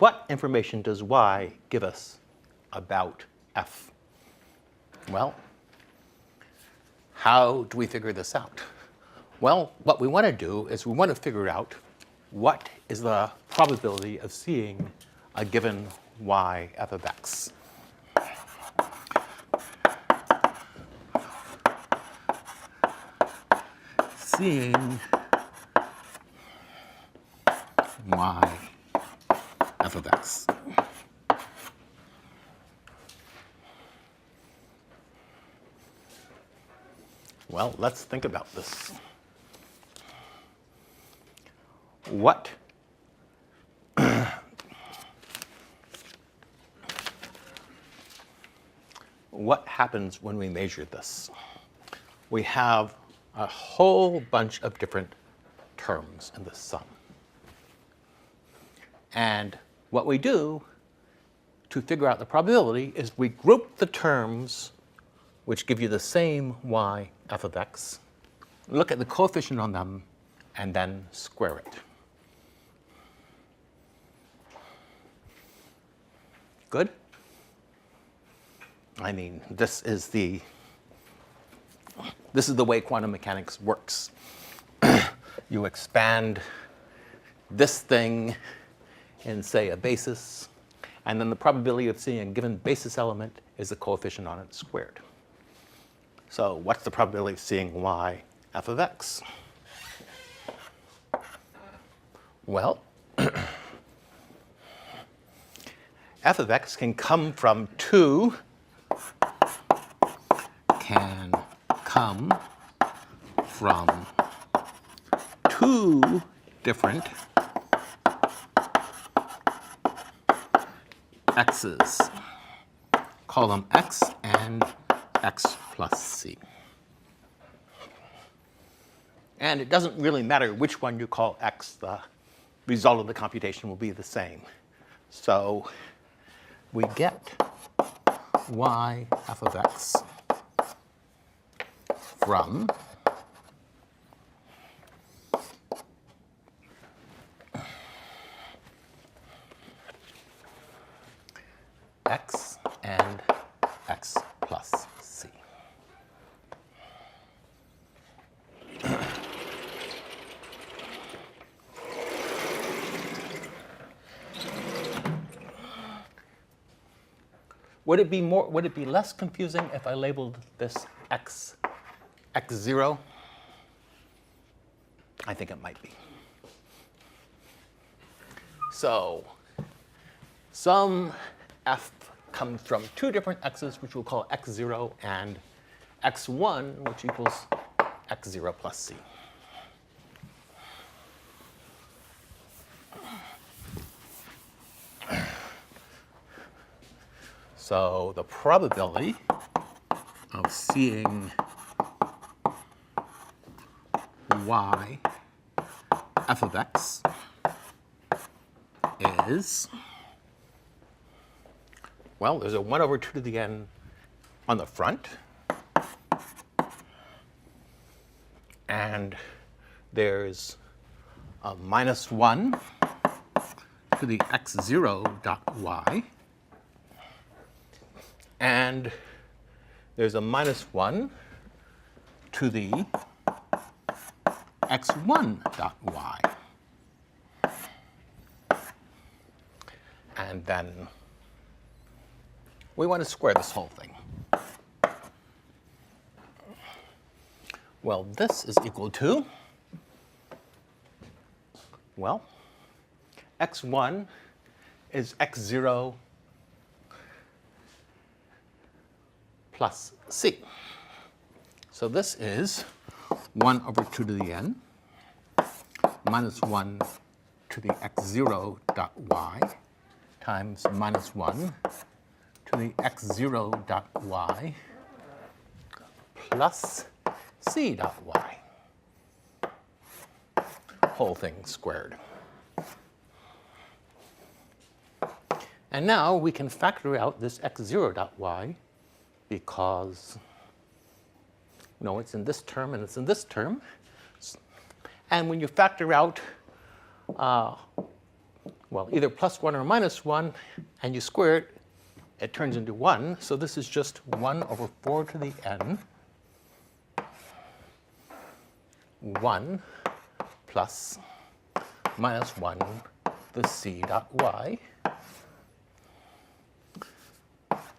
what information does y give us about f? Well, how do we figure this out? Well, what we want to do is we want to figure out what is the probability of seeing a given y f of x. Seeing y f of x. Well, let's think about this. What happens when we measure this? We have a whole bunch of different terms in the sum. And what we do to figure out the probability is we group the terms which give you the same y f of x, look at the coefficient on them, and then square it. Good? I mean, this is the way quantum mechanics works. You expand this thing in, say, a basis, and then the probability of seeing a given basis element is the coefficient on it squared. So what's the probability of seeing y f of x? Well, f of x can come from two different x's. Call them x and x plus c. And it doesn't really matter which one you call x, the result of the computation will be the same. So we get y f of x from x and x plus c. Would it be less confusing if I labeled this x0? I think it might be. So some f comes from two different x's, which we'll call x0, and x1, which equals x0 plus c. So the probability of seeing y f of x is, well, there's a 1 over 2 to the n on the front, and there's a minus 1 to the x0 dot y, and there's a minus 1 to the x1 dot y. And then we want to square this whole thing. Well, this is equal to, well, x1 is x0 plus c. So this is 1 over 2 to the n minus 1 to the x0 dot y times minus 1 to the x0 dot y plus c dot y, whole thing squared. And now we can factor out this x0 dot y because, no, it's in this term and it's in this term. And when you factor out well, either +1 or -1, and you square it, it turns into 1. So this is just 1 over 4 to the n, 1 plus -1, the c dot y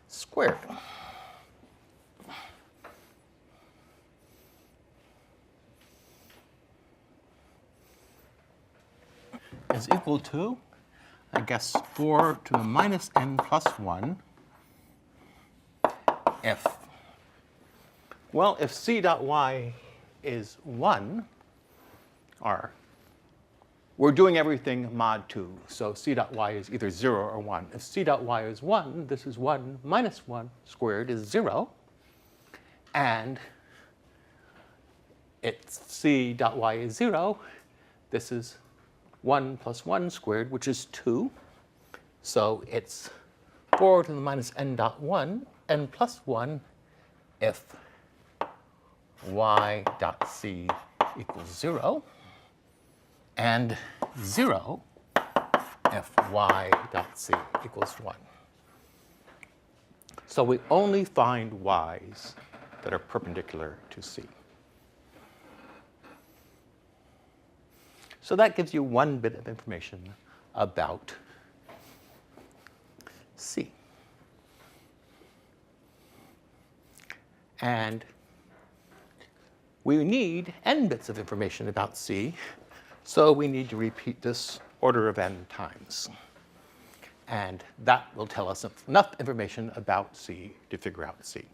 squared. Is equal to, I guess, 4 to the minus n plus 1 if, well, if c dot y is 1, or we're doing everything mod 2, so c dot y is either 0 or 1. If c dot y is 1, this is 1 minus 1 squared is 0, and it's c dot y is 0, this is 1 plus 1 squared, which is 2. So it's 4 to the minus n dot 1, n plus 1, if y dot c equals 0, and 0 if y dot c equals 1. So we only find y's that are perpendicular to c. So that gives you one bit of information about C. And we need n bits of information about C, so we need to repeat this order of n times. And that will tell us enough information about C to figure out C.